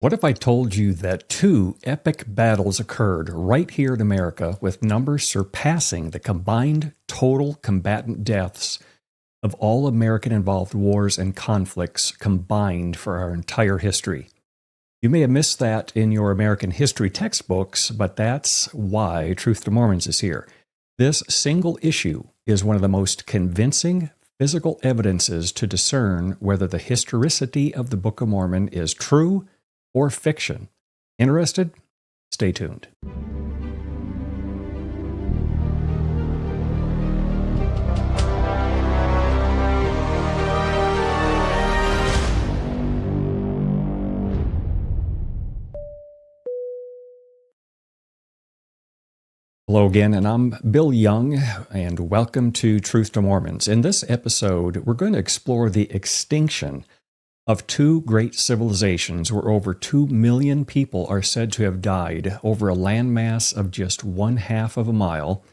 What if I told you that two epic battles occurred right here in America with numbers surpassing the combined total combatant deaths of all American-involved wars and conflicts combined for our entire history? You may have missed that in your American history textbooks, but that's why Truth to Mormons is here. This single issue is one of the most convincing physical evidences to discern whether the historicity of the Book of Mormon is true or fiction. Interested? Stay tuned. Hello again, and I'm Bill Young, and welcome to Truth to Mormons. In this episode, we're going to explore the extinction of two great civilizations where over 2 million people are said to have died over a landmass of just 1/2 of a mile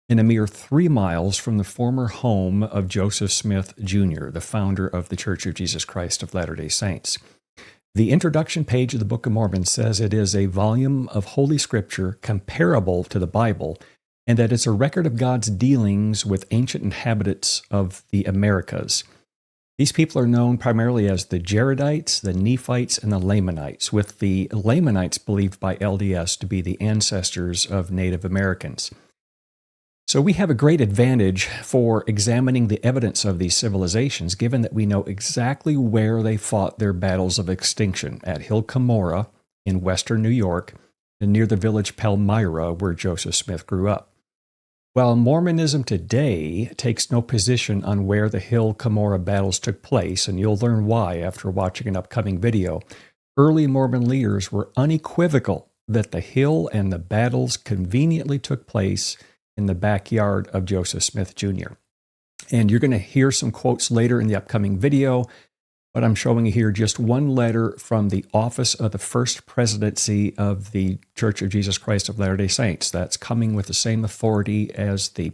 and a mere 3 miles from the former home of Joseph Smith, Jr., the founder of the Church of Jesus Christ of Latter-day Saints. The introduction page of the Book of Mormon says it is a volume of Holy Scripture comparable to the Bible, and that it's a record of God's dealings with ancient inhabitants of the Americas. These people are known primarily as the Jaredites, the Nephites, and the Lamanites, with the Lamanites believed by LDS to be the ancestors of Native Americans. So we have a great advantage for examining the evidence of these civilizations, given that we know exactly where they fought their battles of extinction, at Hill Cumorah in western New York, and near the village Palmyra, where Joseph Smith grew up. While Mormonism today takes no position on where the Hill Cumorah battles took place, and you'll learn why after watching an upcoming video, early Mormon leaders were unequivocal that the hill and the battles conveniently took place in the backyard of Joseph Smith, Jr. And you're going to hear some quotes later in the upcoming video, but I'm showing you here just one letter from the office of the First Presidency of the Church of Jesus Christ of Latter-day Saints. That's coming with the same authority as the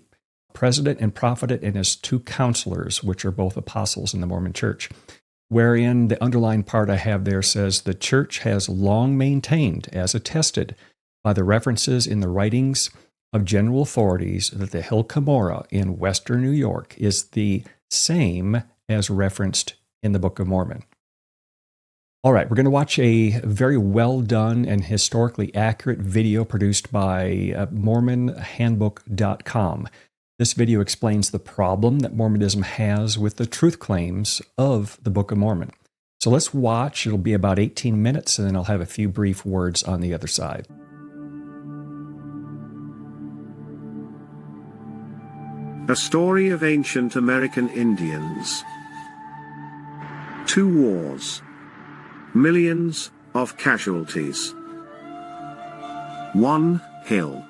president and prophet and his 2 counselors, which are both apostles in the Mormon Church, wherein the underlined part I have there says, "The Church has long maintained, as attested by the references in the writings of general authorities, that the Hill Cumorah in western New York is the same as referenced in the Book of Mormon." All right, we're going to watch a very well done and historically accurate video produced by MormonHandbook.com. This video explains the problem that Mormonism has with the truth claims of the Book of Mormon. So let's watch. It'll be about 18 minutes, and then I'll have a few brief words on the other side. A story of ancient American Indians. 2 wars. Millions of casualties. 1 hill.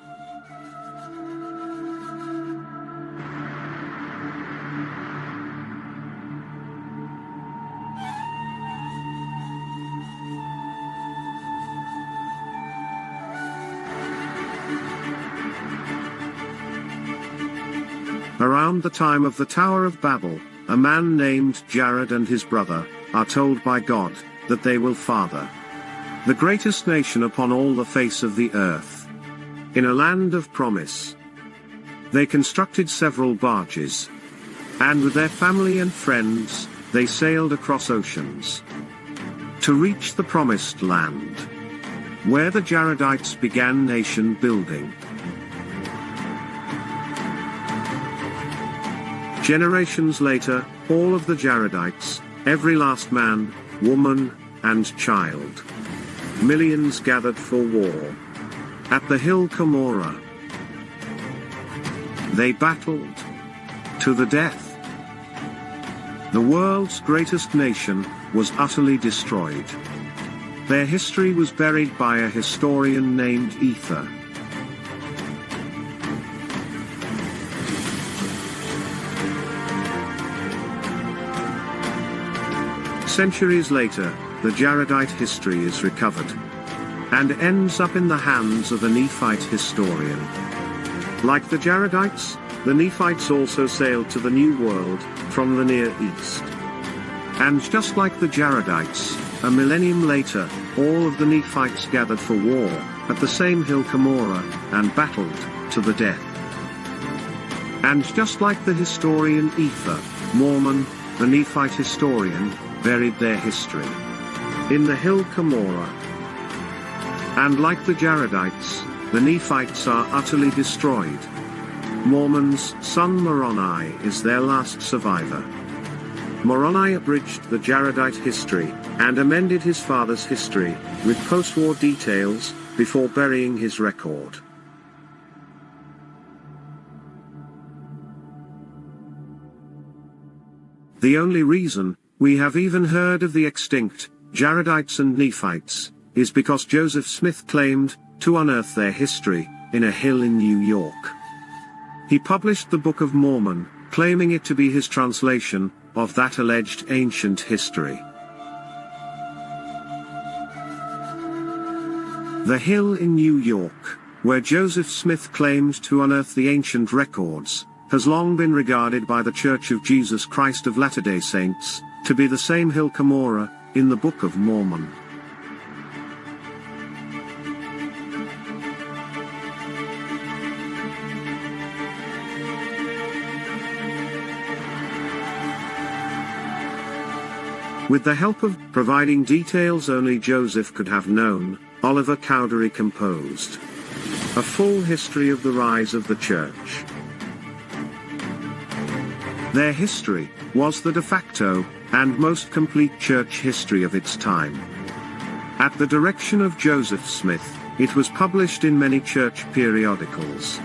Around the time of the Tower of Babel, a man named Jared and his brother are told by God that they will father the greatest nation upon all the face of the earth, in a land of promise. They constructed several barges, and with their family and friends, they sailed across oceans to reach the promised land, where the Jaredites began nation building. Generations later, all of the Jaredites, every last man, woman, and child, millions gathered for war at the Hill Cumorah. They battled to the death. The world's greatest nation was utterly destroyed. Their history was buried by a historian named Ether. Centuries later, the Jaredite history is recovered and ends up in the hands of a Nephite historian. Like the Jaredites, the Nephites also sailed to the New World from the Near East. And just like the Jaredites, A millennium later, all of the Nephites gathered for war, at the same Hill Cumorah, and battled, to the death. And just like the historian Ether, Mormon, the Nephite historian, buried their history in the Hill Cumorah. And like the Jaredites, the Nephites are utterly destroyed. Mormon's son Moroni is their last survivor. Moroni abridged the Jaredite history, and amended his father's history, with post-war details, before burying his record. The only reason we have even heard of the extinct Jaredites and Nephites is because Joseph Smith claimed to unearth their history in a hill in New York. He published the Book of Mormon, claiming it to be his translation of that alleged ancient history. The hill in New York, where Joseph Smith claimed to unearth the ancient records, has long been regarded by the Church of Jesus Christ of Latter-day Saints to be the same Hill Cumorah in the Book of Mormon. With the help of providing details only Joseph could have known, Oliver Cowdery composed a full history of the rise of the Church. Their history was the de facto and most complete church history of its time. At the direction of Joseph Smith, it was published in many church periodicals.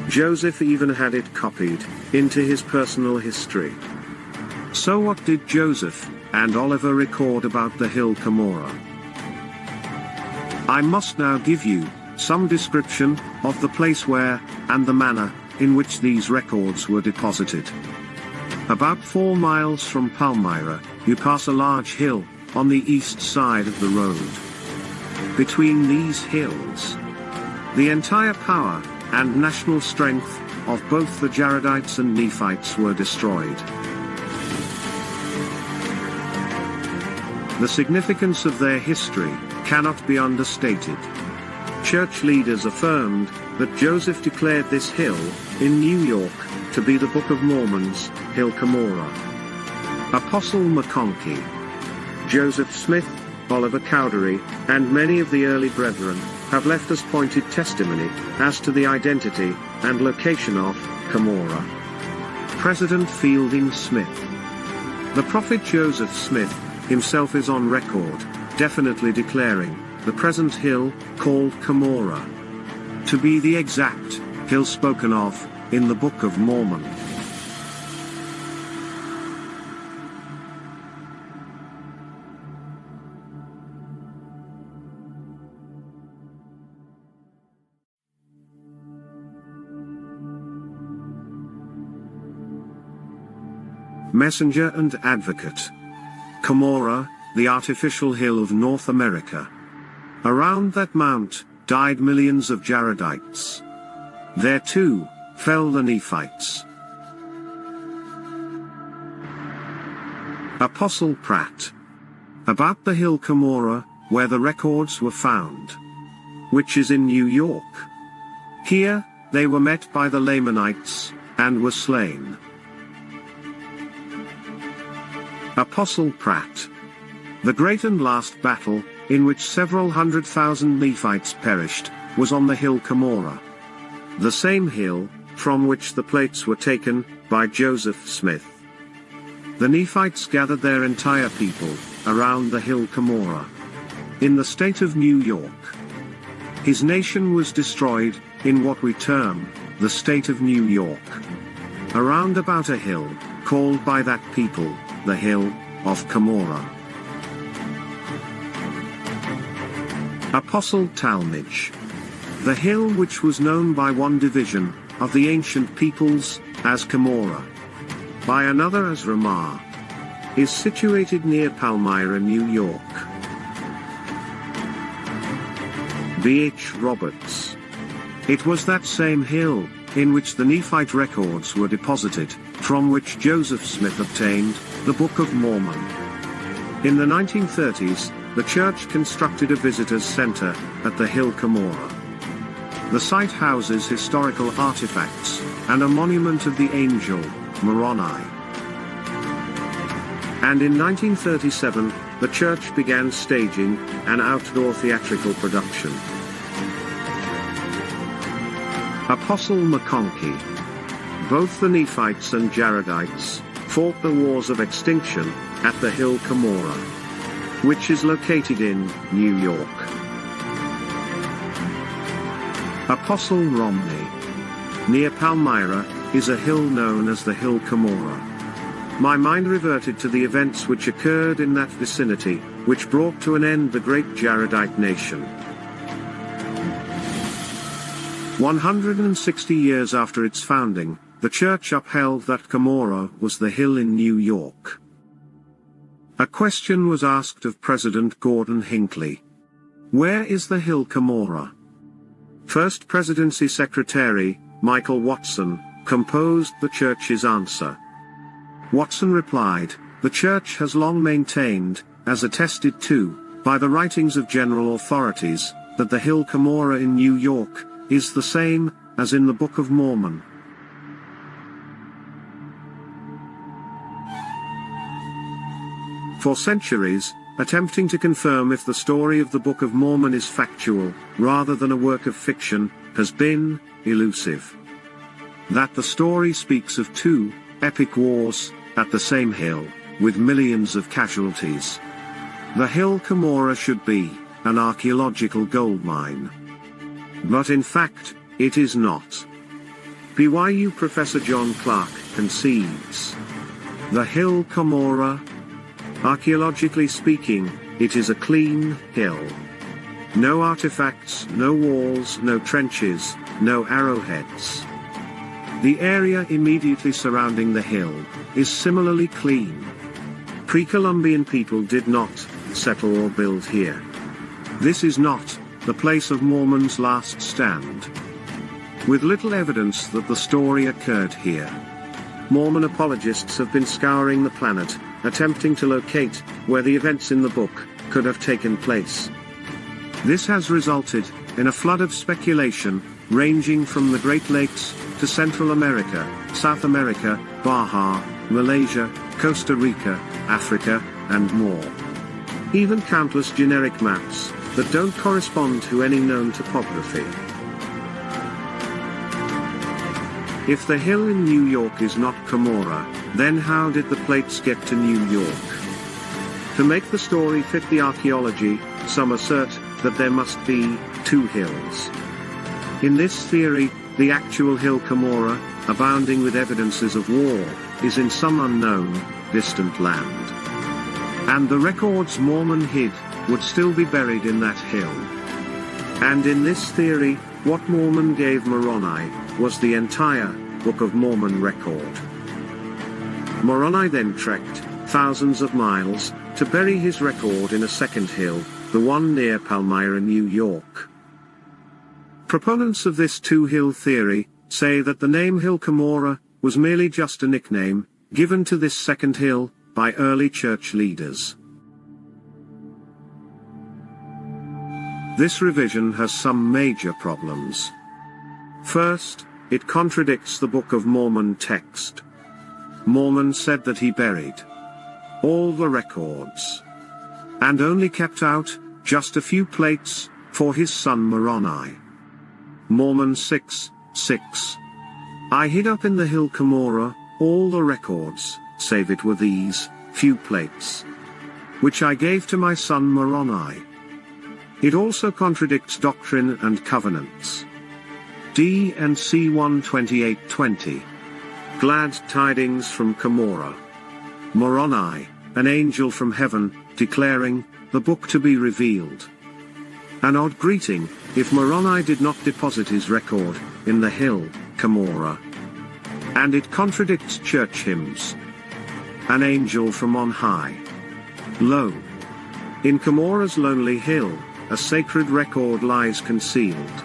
Joseph even had it copied into his personal history. So what did Joseph and Oliver record about the Hill Cumorah? I must now give you some description of the place where, and the manner in which these records were deposited. About 4 miles from Palmyra, you pass a large hill on the east side of the road. Between these hills, the entire power and national strength of both the Jaredites and Nephites were destroyed. The significance of their history cannot be understated. Church leaders affirmed that Joseph declared this hill in New York to be the Book of Mormon's Hill Cumorah. Apostle McConkie, Joseph Smith, Oliver Cowdery, and many of the early brethren have left us pointed testimony as to the identity and location of Cumorah. President Fielding Smith. The prophet Joseph Smith himself is on record, definitely declaring the present hill, called Cumorah, to be the exact hill spoken of in the Book of Mormon. Messenger and advocate. Cumorah, the artificial hill of North America. Around that mount died millions of Jaredites. There too fell the Nephites. Apostle Pratt. About the Hill Cumorah, where the records were found, which is in New York. Here, they were met by the Lamanites, and were slain. Apostle Pratt. The great and last battle, in which several 100,000 Nephites perished, was on the Hill Cumorah. The same hill, from which the plates were taken, by Joseph Smith. The Nephites gathered their entire people, around the Hill Cumorah, in the state of New York. His nation was destroyed, in what we term, the state of New York. Around about a hill, called by that people, the Hill of Cumorah. Apostle Talmage. The hill which was known by one division of the ancient peoples as Cumorah, by another as Ramah, is situated near Palmyra, New York. B.H. Roberts. It was that same hill in which the Nephite records were deposited, from which Joseph Smith obtained the Book of Mormon. In the 1930s, the church constructed a visitors center at the Hill Cumorah. The site houses historical artifacts and a monument of the angel, Moroni. And in 1937, the church began staging an outdoor theatrical production. Apostle McConkie. Both the Nephites and Jaredites fought the wars of extinction at the Hill Cumorah, which is located in New York. Apostle Romney. Near Palmyra is a hill known as the Hill Cumorah. My mind reverted to the events which occurred in that vicinity, which brought to an end the great Jaredite nation. 160 years after its founding, the church upheld that Cumorah was the hill in New York. A question was asked of President Gordon Hinckley. Where is the Hill Cumorah? First Presidency Secretary, Michael Watson, composed the church's answer. Watson replied, "The church has long maintained, as attested to, by the writings of general authorities, that the Hill Cumorah in New York is the same as in the Book of Mormon." For centuries, attempting to confirm if the story of the Book of Mormon is factual, rather than a work of fiction, has been elusive. That the story speaks of two epic wars at the same hill, with millions of casualties. The Hill Cumorah should be an archaeological goldmine. But in fact, it is not. BYU Professor John Clark concedes. The Hill Cumorah, archaeologically speaking, it is a clean hill. No artifacts, no walls, no trenches, no arrowheads. The area immediately surrounding the hill is similarly clean. Pre-Columbian people did not settle or build here. This is not the place of Mormon's last stand. With little evidence that the story occurred here, Mormon apologists have been scouring the planet, attempting to locate where the events in the book could have taken place. This has resulted in a flood of speculation, ranging from the Great Lakes to Central America, South America, Baja, Malaysia, Costa Rica, Africa, and more. Even countless generic maps that don't correspond to any known topography. If the hill in New York is not Cumorah, then how did the plates get to New York? To make the story fit the archaeology, some assert that there must be two hills. In this theory, the actual Hill Cumorah, abounding with evidences of war, is in some unknown, distant land. And the records Mormon hid would still be buried in that hill. And in this theory, what Mormon gave Moroni was the entire Book of Mormon record. Moroni then trekked thousands of miles to bury his record in a second hill, the one near Palmyra, New York. Proponents of this two-hill theory say that the name Hill Cumorah was merely just a nickname given to this second hill by early church leaders. This revision has some major problems. First, it contradicts the Book of Mormon text. Mormon said that he buried all the records and only kept out just a few plates for his son Moroni. Mormon 6:6. I hid up in the Hill Cumorah all the records, save it were these few plates, which I gave to my son Moroni. It also contradicts Doctrine and Covenants. D&C 128:20. Glad tidings from Cumorah. Moroni, an angel from heaven, declaring the book to be revealed. An odd greeting, if Moroni did not deposit his record in the Hill Cumorah. And it contradicts church hymns. An angel from on high. Lo! In Cumorah's lonely hill, a sacred record lies concealed,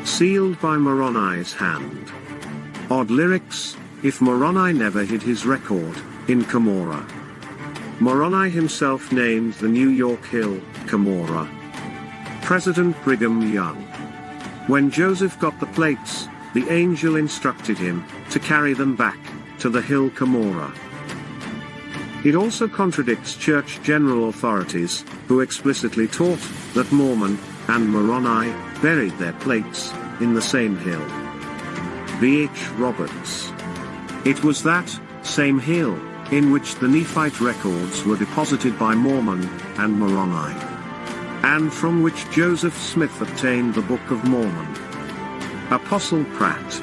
sealed by Moroni's hand. Odd lyrics, if Moroni never hid his record in Cumorah. Moroni himself named the New York Hill Cumorah. President Brigham Young. When Joseph got the plates, the angel instructed him to carry them back to the Hill Cumorah. It also contradicts church general authorities, who explicitly taught that Mormon and Moroni buried their plates in the same hill. B. H. Roberts. It was that same hill in which the Nephite records were deposited by Mormon and Moroni, and from which Joseph Smith obtained the Book of Mormon. Apostle Pratt.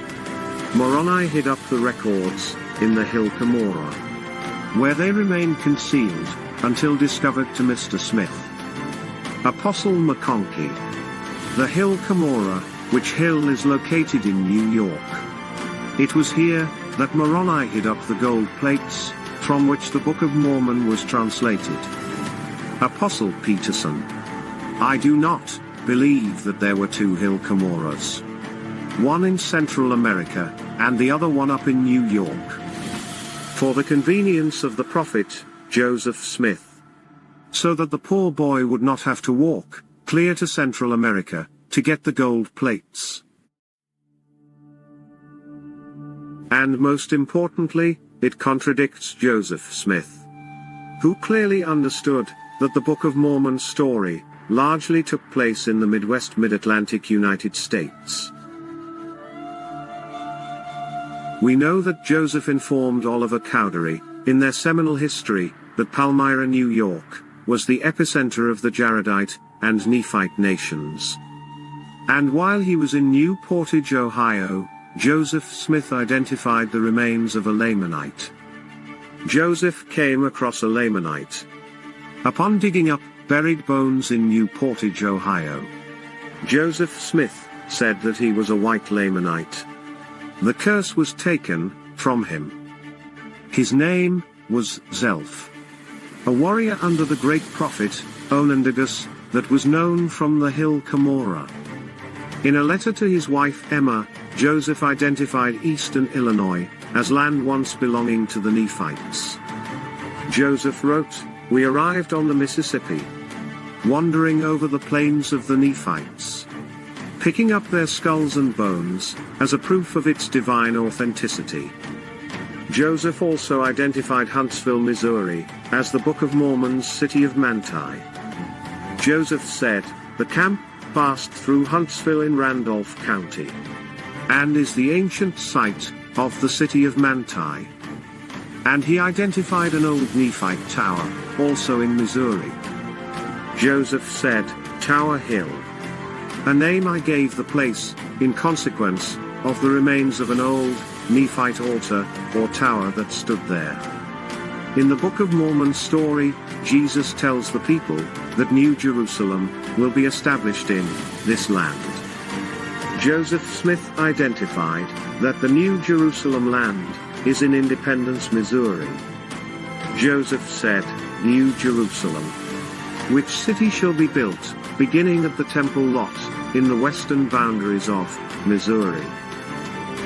Moroni hid up the records in the Hill Cumorah, where they remained concealed until discovered to Mr. Smith. Apostle McConkie. The Hill Cumorah, which hill is located in New York. It was here that Moroni hid up the gold plates, from which the Book of Mormon was translated. Apostle Peterson. I do not believe that there were two Hill Cumorahs, one in Central America, and the other one up in New York. For the convenience of the prophet, Joseph Smith, so that the poor boy would not have to walk clear to Central America to get the gold plates. And most importantly, it contradicts Joseph Smith, who clearly understood that the Book of Mormon story largely took place in the Midwest Mid-Atlantic United States. We know that Joseph informed Oliver Cowdery, in their seminal history, that Palmyra, New York, was the epicenter of the Jaredite and Nephite nations. And while he was in New Portage, Ohio, Joseph Smith identified the remains of a Lamanite. Joseph came across a Lamanite upon digging up buried bones in New Portage, Ohio. Joseph Smith said that he was a white Lamanite. The curse was taken from him. His name was Zelph, a warrior under the great prophet Onondagas that was known from the Hill Cumorah. In a letter to his wife Emma, Joseph identified eastern Illinois as land once belonging to the Nephites. Joseph wrote, "We arrived on the Mississippi, wandering over the plains of the Nephites, picking up their skulls and bones, as a proof of its divine authenticity." Joseph also identified Huntsville, Missouri, as the Book of Mormon's city of Manti. Joseph said, "The camp passed through Huntsville in Randolph County, and is the ancient site of the city of Manti." And he identified an old Nephite tower, also in Missouri. Joseph said, "Tower Hill, a name I gave the place, in consequence of the remains of an old Nephite altar or tower that stood there." In the Book of Mormon story, Jesus tells the people that New Jerusalem will be established in this land. Joseph Smith identified that the New Jerusalem land is in Independence, Missouri. Joseph said, "New Jerusalem, which city shall be built, beginning at the temple lot, in the western boundaries of Missouri."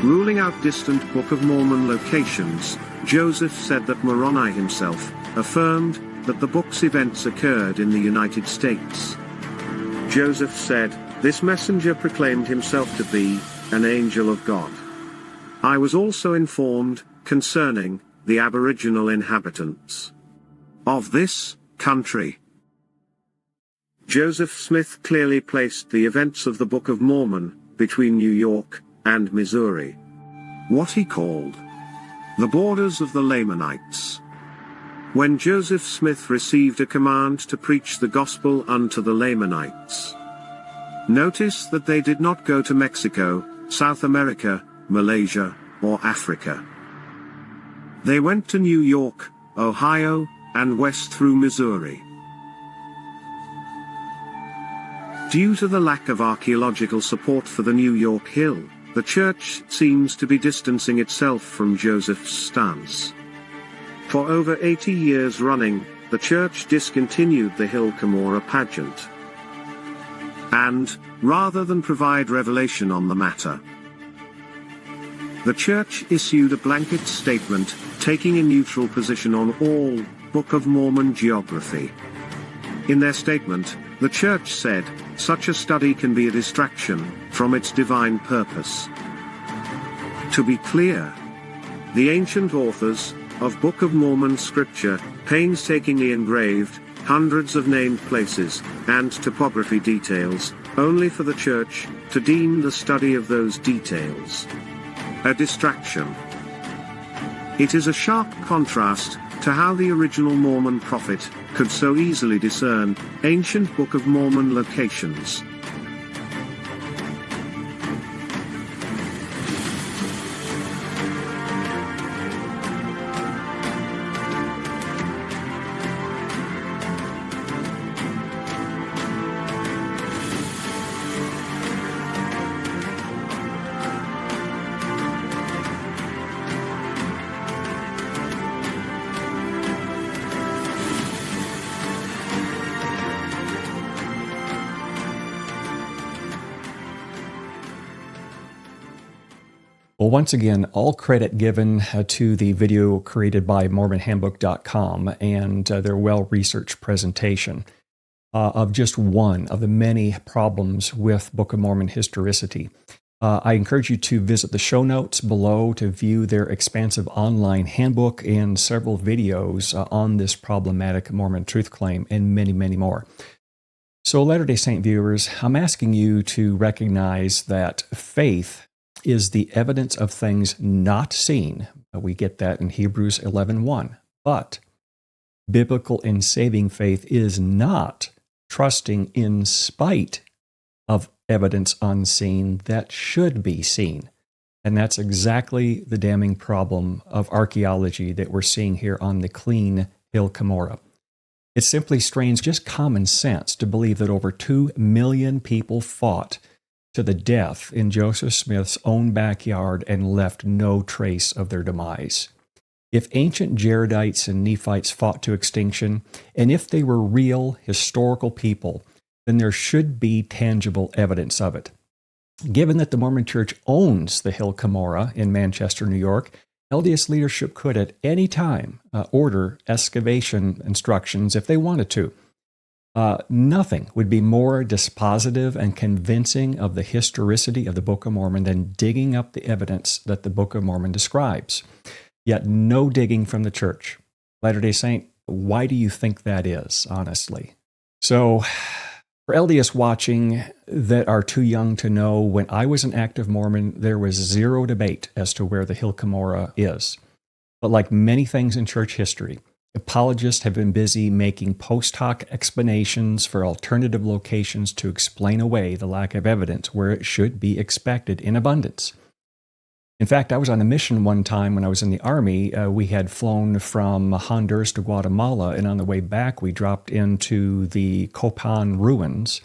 Ruling out distant Book of Mormon locations, Joseph said that Moroni himself affirmed that the book's events occurred in the United States. Joseph said, "This messenger proclaimed himself to be an angel of God. I was also informed concerning the aboriginal inhabitants of this country." Joseph Smith clearly placed the events of the Book of Mormon between New York and Missouri, what he called the borders of the Lamanites. When Joseph Smith received a command to preach the gospel unto the Lamanites, notice that they did not go to Mexico, South America, Malaysia, or Africa. They went to New York, Ohio, and west through Missouri. Due to the lack of archaeological support for the New York Hill, the church seems to be distancing itself from Joseph's stance. For over 80 years running, the church discontinued the Hill Cumorah pageant. And, rather than provide revelation on the matter, the church issued a blanket statement, taking a neutral position on all Book of Mormon geography. In their statement, the Church said, such a study can be a distraction from its divine purpose. To be clear, the ancient authors of Book of Mormon scripture painstakingly engraved hundreds of named places and topography details, only for the Church to deem the study of those details a distraction. It is a sharp contrast to how the original Mormon prophet could so easily discern ancient Book of Mormon locations. Well, once again, all credit given to the video created by MormonHandbook.com and their well-researched presentation of just one of the many problems with Book of Mormon historicity. I encourage you to visit the show notes below to view their expansive online handbook and several videos on this problematic Mormon truth claim and many, many more. So, Latter-day Saint viewers, I'm asking you to recognize that faith is the evidence of things not seen. We get that in Hebrews 11:1. But biblical and saving faith is not trusting in spite of evidence unseen that should be seen. And that's exactly the damning problem of archaeology that we're seeing here on the clean Hill Cumorah. It simply strains just common sense to believe that over 2 million people fought to the death in Joseph Smith's own backyard and left no trace of their demise. If ancient Jaredites and Nephites fought to extinction, and if they were real historical people, then there should be tangible evidence of it. Given that the Mormon Church owns the Hill Cumorah in Manchester, New York, LDS leadership could at any time order excavation instructions if they wanted to. Nothing would be more dispositive and convincing of the historicity of the Book of Mormon than digging up the evidence that the Book of Mormon describes. Yet no digging from the Church. Latter-day Saint, why do you think that is, honestly? So, for LDS watching that are too young to know, when I was an active Mormon, there was zero debate as to where the Hill Cumorah is. But like many things in church history, apologists have been busy making post hoc explanations for alternative locations to explain away the lack of evidence where it should be expected in abundance. In fact, I was on a mission one time when I was in the Army. We had flown from Honduras to Guatemala, and on the way back, we dropped into the Copan ruins.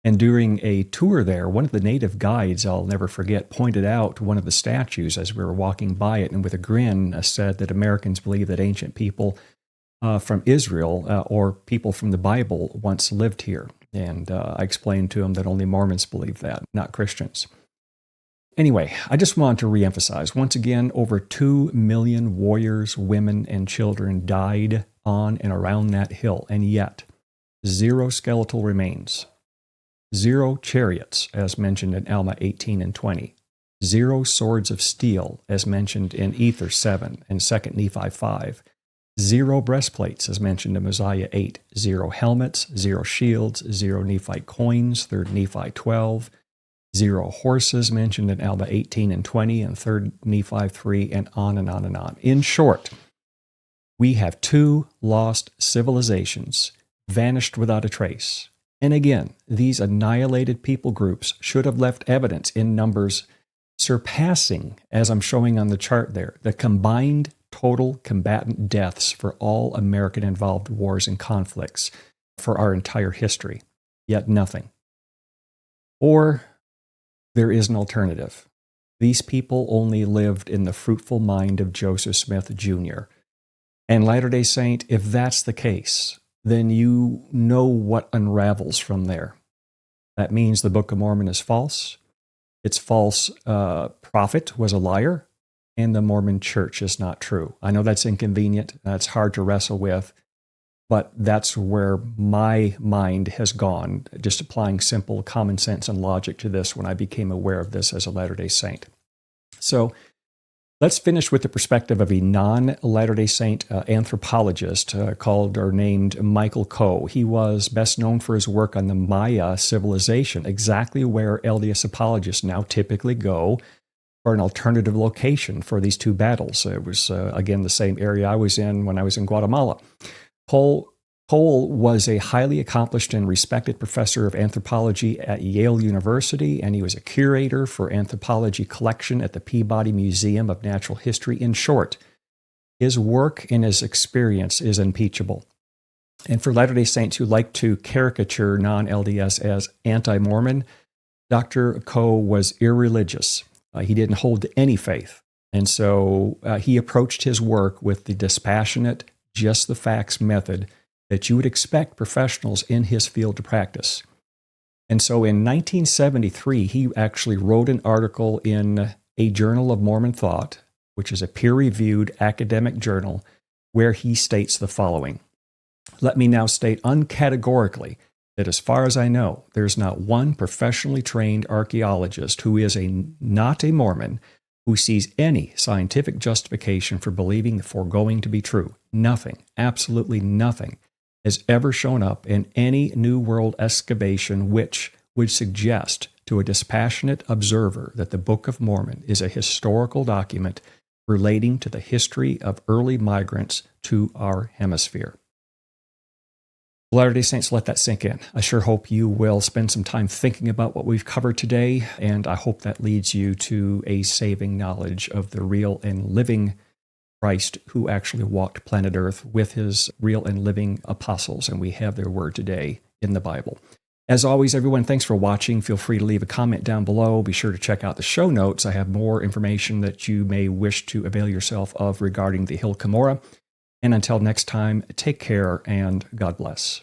And during a tour there, one of the native guides, I'll never forget, pointed out one of the statues as we were walking by it, and with a grin said that Americans believe that ancient people from Israel or people from the Bible once lived here. And I explained to him that only Mormons believe that, not Christians. Anyway, I just want to reemphasize, once again, over 2 million warriors, women, and children died on and around that hill, and yet 0 skeletal remains, 0 chariots, as mentioned in Alma 18 and 20, 0 swords of steel, as mentioned in Ether 7 and 2 Nephi 5, 0 breastplates, as mentioned in Mosiah 8, 0 helmets, 0 shields, 0 Nephite coins, 3 Nephi 12, 0 horses, mentioned in Alma 18 and 20, and 3 Nephi 3, and on and on and on. In short, we have 2 lost civilizations, vanished without a trace. And again, these annihilated people groups should have left evidence in numbers surpassing, as I'm showing on the chart there, the combined total combatant deaths for all American-involved wars and conflicts for our entire history, yet nothing. Or there is an alternative. These people only lived in the fruitful mind of Joseph Smith, Jr. And Latter-day Saint, if that's the case, then you know what unravels from there. That means the Book of Mormon is false. Its false prophet was a liar. and the Mormon Church is not true. I know that's inconvenient, that's hard to wrestle with, but that's where my mind has gone, just applying simple common sense and logic to this when I became aware of this as a Latter-day Saint. So let's finish with the perspective of a non-Latter-day Saint anthropologist called or named Michael Coe. He was best known for his work on the Maya civilization, exactly where LDS apologists now typically go for an alternative location for these two battles. It was, again, the same area I was in when I was in Guatemala. Cole was a highly accomplished and respected professor of anthropology at Yale University, and he was a curator for anthropology collection at the Peabody Museum of Natural History. In short, his work and his experience is unimpeachable. And for Latter-day Saints who like to caricature non-LDS as anti-Mormon, Dr. Coe was irreligious. He didn't hold to any faith. And so he approached his work with the dispassionate, just the facts method that you would expect professionals in his field to practice. And so in 1973, he actually wrote an article in a Journal of Mormon Thought, which is a peer-reviewed academic journal, where he states the following. Let me now state uncategorically that as far as I know, there's not one professionally trained archaeologist who is not a Mormon who sees any scientific justification for believing the foregoing to be true. Nothing, absolutely nothing, has ever shown up in any New World excavation which would suggest to a dispassionate observer that the Book of Mormon is a historical document relating to the history of early migrants to our hemisphere. Latter-day Saints, let that sink in. I sure hope you will spend some time thinking about what we've covered today, and I hope that leads you to a saving knowledge of the real and living Christ who actually walked planet Earth with his real and living apostles, and we have their word today in the Bible. As always, everyone, thanks for watching. Feel free to leave a comment down below. Be sure to check out the show notes. I have more information that you may wish to avail yourself of regarding the Hill Cumorah. And until next time, take care and God bless.